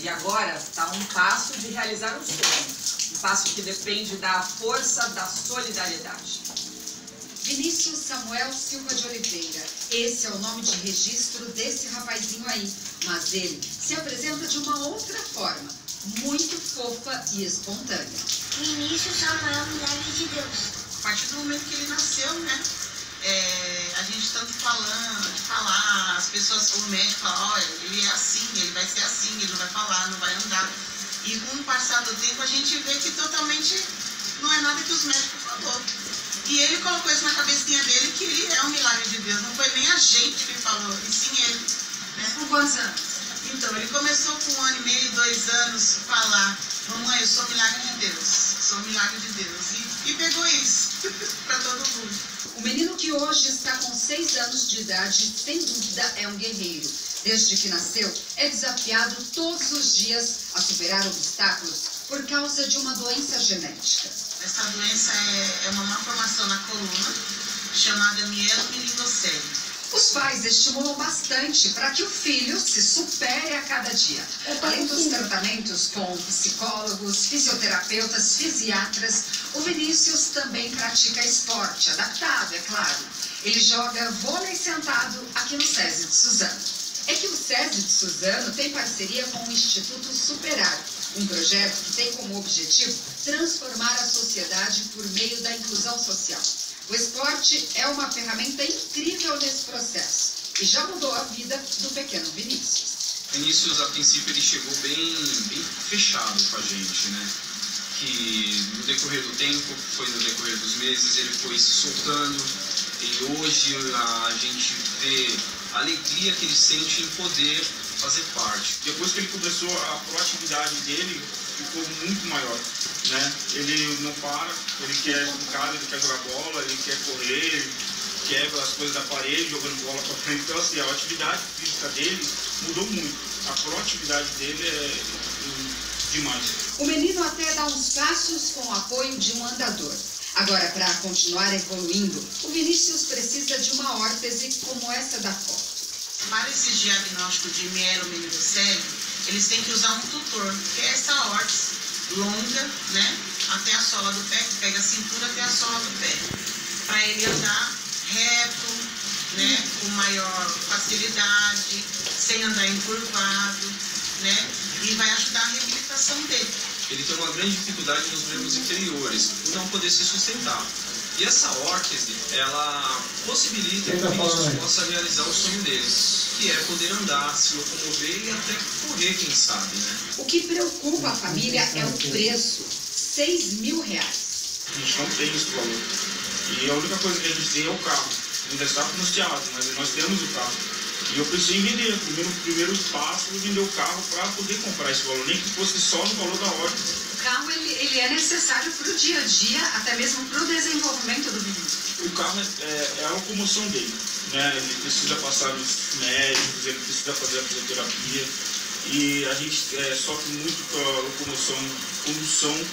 E agora está a um passo de realizar um sonho. Um passo que depende da força da solidariedade. Vinícius Samuel Silva de Oliveira. Esse é o nome de registro desse rapazinho aí. Mas ele se apresenta de uma outra forma, muito fofa e espontânea. Vinícius Samuel, milagre de Deus. A partir do momento que ele nasceu, né? A gente tanto falar, as pessoas, o médico fala, olha, ele é assim, ele vai ser assim, ele não vai falar, não vai andar. E com o passar do tempo a gente vê que totalmente não é nada que os médicos falou. E ele colocou isso na cabecinha dele, que ele é um milagre de Deus. Não foi nem a gente que falou, e sim ele. Né? Com quantos anos? Então, ele começou com 1 ano e meio, 2 anos, falar, mamãe, eu sou milagre de Deus, sou milagre de Deus. E pegou isso para todo mundo. O menino que hoje está com 6 anos de idade, sem dúvida, é um guerreiro. Desde que nasceu, é desafiado todos os dias a superar obstáculos por causa de uma doença genética. Essa doença é uma malformação na coluna, chamada mielomeningocele. Os pais estimulam bastante para que o filho se supere a cada dia. Além dos tratamentos com psicólogos, fisioterapeutas, fisiatras, o Vinícius também pratica esporte, adaptado, é claro. Ele joga vôlei sentado aqui no SESI de Suzano. É que o SESI de Suzano tem parceria com o Instituto Superar, um projeto que tem como objetivo transformar a sociedade por meio da inclusão social. O esporte é uma ferramenta incrível nesse processo e já mudou a vida do pequeno Vinícius. Vinícius, a princípio, ele chegou bem fechado com a gente, né? Que no decorrer do tempo, foi no decorrer dos meses, ele foi se soltando e hoje a gente vê a alegria que ele sente em poder fazer parte. Depois que ele começou, a proatividade dele ficou muito maior, né? Ele não para, ele quer em casa, ele quer jogar bola, ele quer correr, ele quebra as coisas da parede, jogando bola para frente. Então, assim, a atividade física dele mudou muito. A proatividade dele é demais. O menino até dá uns passos com o apoio de um andador. Agora, para continuar evoluindo, o Vinícius precisa de uma órtese como essa da foto. Para esse diagnóstico de mielomeningocele, eles têm que usar um tutor, que é essa órtese longa, né, até a sola do pé, que pega a cintura até a sola do pé, para ele andar reto, né, com maior facilidade, sem andar encurvado, né, e vai ajudar a reabilitação dele. Ele tem uma grande dificuldade nos membros inferiores, por não poder se sustentar. E essa órtese, ela possibilita que o Vinícius possa realizar o sonho dele, que é poder andar, se locomover e até correr, quem sabe, né? O que preocupa a família é o preço, R$6.000. A gente não tem esse valor. E a única coisa que a gente tem é o carro. Ainda está financiado, mas nós temos o carro. E eu precisei vender. O primeiro passo foi vender o carro para poder comprar esse valor, nem que fosse só no valor da órtese. O carro ele é necessário para o dia a dia, até mesmo para o desenvolvimento do menino. O carro é a locomoção dele, né? Ele precisa passar nos médicos, ele precisa fazer a fisioterapia. E a gente sofre muito com a locomoção, condução,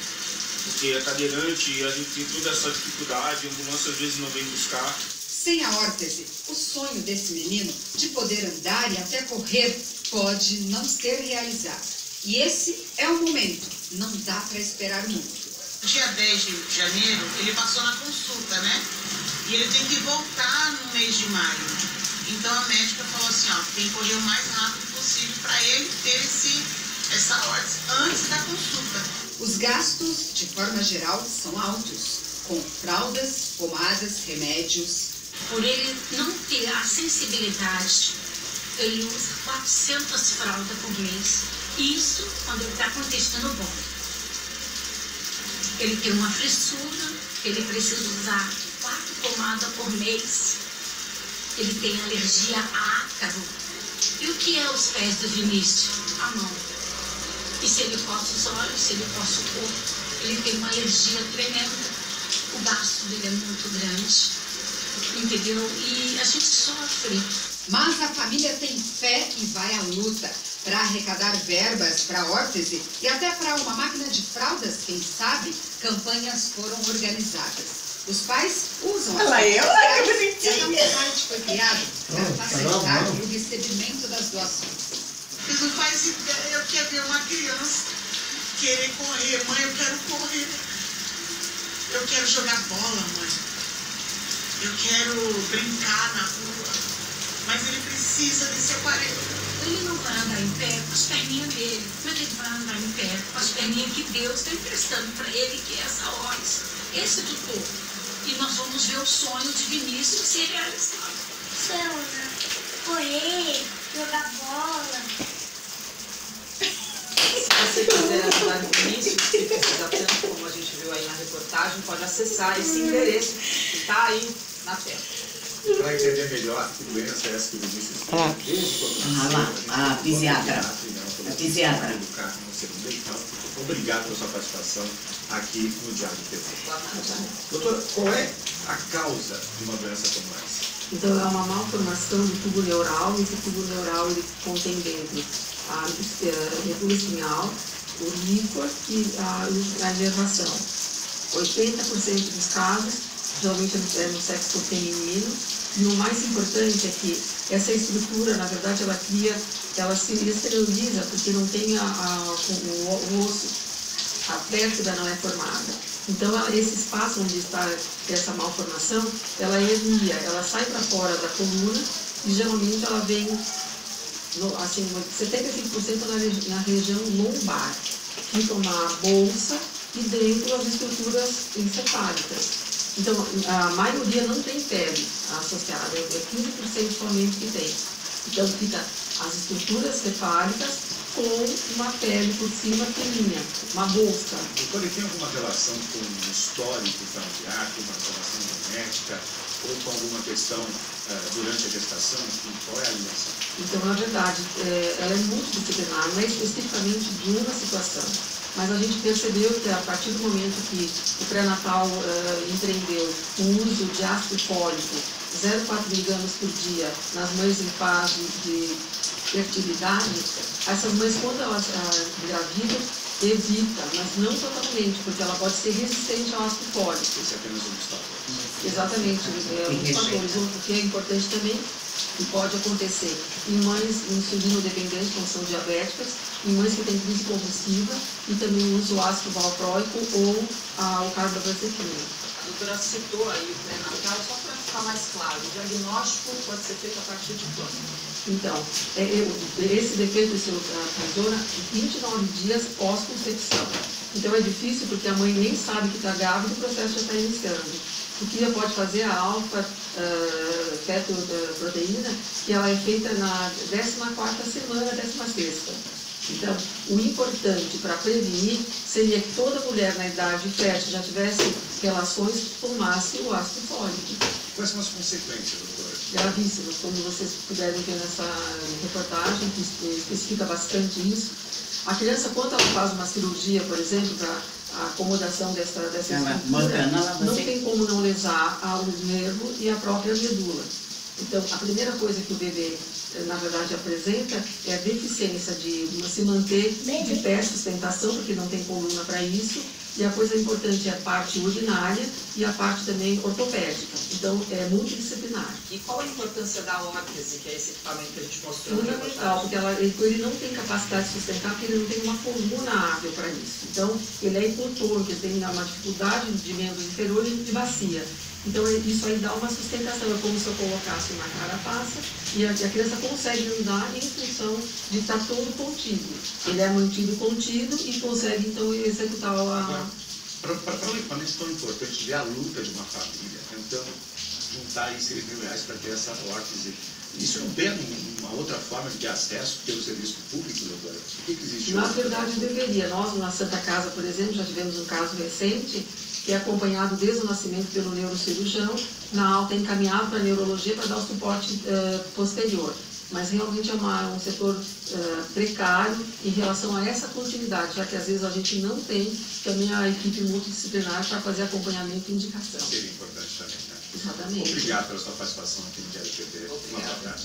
porque é cadeirante e a gente tem toda essa dificuldade, a ambulância às vezes não vem buscar. Sem a órtese, o sonho desse menino de poder andar e até correr pode não ser realizado. E esse é o momento, não dá para esperar muito. Dia 10 de janeiro, ele passou na consulta, né? E ele tem que voltar no mês de maio. Então a médica falou assim, ó, tem que correr o mais rápido possível para ele ter essa órtese antes da consulta. Os gastos, de forma geral, são altos, com fraldas, pomadas, remédios. Por ele não ter a sensibilidade, ele usa 400 fraldas por mês. Isso quando ele está com o intestino bom. Ele tem uma fressura, ele precisa usar 4 pomadas por mês. Ele tem alergia a ácaro. E o que é os pés do Vinícius? A mão. E se ele coça os olhos, se ele coça o corpo, ele tem uma alergia tremenda. O gasto dele é muito grande. Entendeu? E a gente sofre. Mas a família tem fé e vai à luta para arrecadar verbas para a órtese e até para uma máquina de fraldas, quem sabe, campanhas foram organizadas. Os pais usam a site foi criado para facilitar o recebimento das doações. Vocês não fazem ideia o que é ver uma criança querer correr. Mãe, eu quero correr. Eu quero jogar bola, mãe. Eu quero brincar na rua. Mas ele precisa desse aparelho. Ele não vai andar em pé com as perninhas dele, mas ele vai andar em pé com as perninhas que Deus está emprestando para ele, que é essa voz, esse tutor. E nós vamos ver o sonho de Vinícius ser realizado. Sauna, correr, jogar bola. Se você quiser ajudar o Vinícius, que precisa tanto, como a gente viu aí na reportagem, pode acessar esse endereço que está aí na tela. Para entender melhor que doença é essa que o Vinícius tem, desde quando a fisiatra. A fisiatra. Então, obrigado pela sua participação aqui no Diário TV. Doutora, qual é a causa de uma doença como essa? Então, é uma malformação do tubo neural, e esse tubo neural ele contém dentro a medula espinhal, o líquor e a inervação. 80% dos casos, geralmente é no sexo feminino, e o mais importante é que essa estrutura, na verdade, ela se esteriliza porque não tem o osso, a vértebra não é formada. Então, esse espaço onde está essa malformação, ela hernia, ela sai para fora da coluna e geralmente ela vem, assim, 75% na região lombar. Fica uma bolsa e dentro as estruturas encefálicas. Então, a maioria não tem pele associada, é 15% somente que tem. Então, fica as estruturas cefálicas com uma pele por cima fininha, uma bolsa. Doutora, tem alguma relação com o histórico familiar, com uma relação genética, ou com alguma questão durante a gestação? Qual é a ligação? Então, na verdade, ela é multidisciplinar, não é especificamente de uma situação. Mas a gente percebeu que a partir do momento que o pré-natal empreendeu o uso de ácido fólico 0,4 mg por dia nas mães em fase de fertilidade, essas mães, quando elas engravidam, evita, mas não totalmente, porque ela pode ser resistente ao ácido fólico. Esse é apenas um dos fatores. Exatamente, um dos fatores. O que é importante também, que pode acontecer em mães insulino-dependentes, quando são diabéticas, em mães que têm crise convulsiva e também uso ácido valproico ou o carbamazepina. A doutora citou aí o pré-natal, só para ficar mais claro, o diagnóstico pode ser feito a partir de quando? Então, esse defeito de funciona 29 dias pós-concepção. Então é difícil porque a mãe nem sabe que está grávida e o processo já está iniciando. O que ela pode fazer é a alfa-fetoproteína, que ela é feita na 14ª semana, 16ª. Então, o importante para prevenir seria que toda mulher na idade fértil já tivesse relações, tomasse o ácido fólico. Quais são as consequências, doutora? Gravíssimas, como vocês puderem ver nessa reportagem, que especifica bastante isso. A criança, quando ela faz uma cirurgia, por exemplo, para a acomodação dessa estrutura, não tem como não lesar o nervo e a própria medula. Então, a primeira coisa que o bebê, na verdade, apresenta é a deficiência de se manter de pé, sustentação, porque não tem coluna para isso. E a coisa importante é a parte urinária e a parte também ortopédica. Então, é multidisciplinar. E qual a importância da órtese, que é esse equipamento que a gente mostrou? Fundamental, porque ele não tem capacidade de sustentar, porque ele não tem uma coluna hábil para isso. Então, ele é impulsor, porque tem uma dificuldade de membros inferiores e de bacia. Então, isso aí dá uma sustentação, é como se eu colocasse uma carapaça e a criança consegue andar em função de estar todo contido. Ele é mantido contido e consegue, então, executar a... Para um equipamento tão importante, ver a luta de uma família, tentando juntar aí R$6.000 para ter essa órtese, isso não tem uma outra forma de ter acesso pelo serviço público, doutora? O que existe? Na verdade, deveria. Nós, na Santa Casa, por exemplo, já tivemos um caso recente, que é acompanhado desde o nascimento pelo neurocirurgião, na alta encaminhado para a neurologia para dar o suporte posterior. Mas realmente é um setor precário em relação a essa continuidade, já que às vezes a gente não tem também a equipe multidisciplinar para fazer acompanhamento e indicação. Seria importante também, né? Exatamente. Obrigado pela sua participação aqui no Diário TV. Uma boa tarde.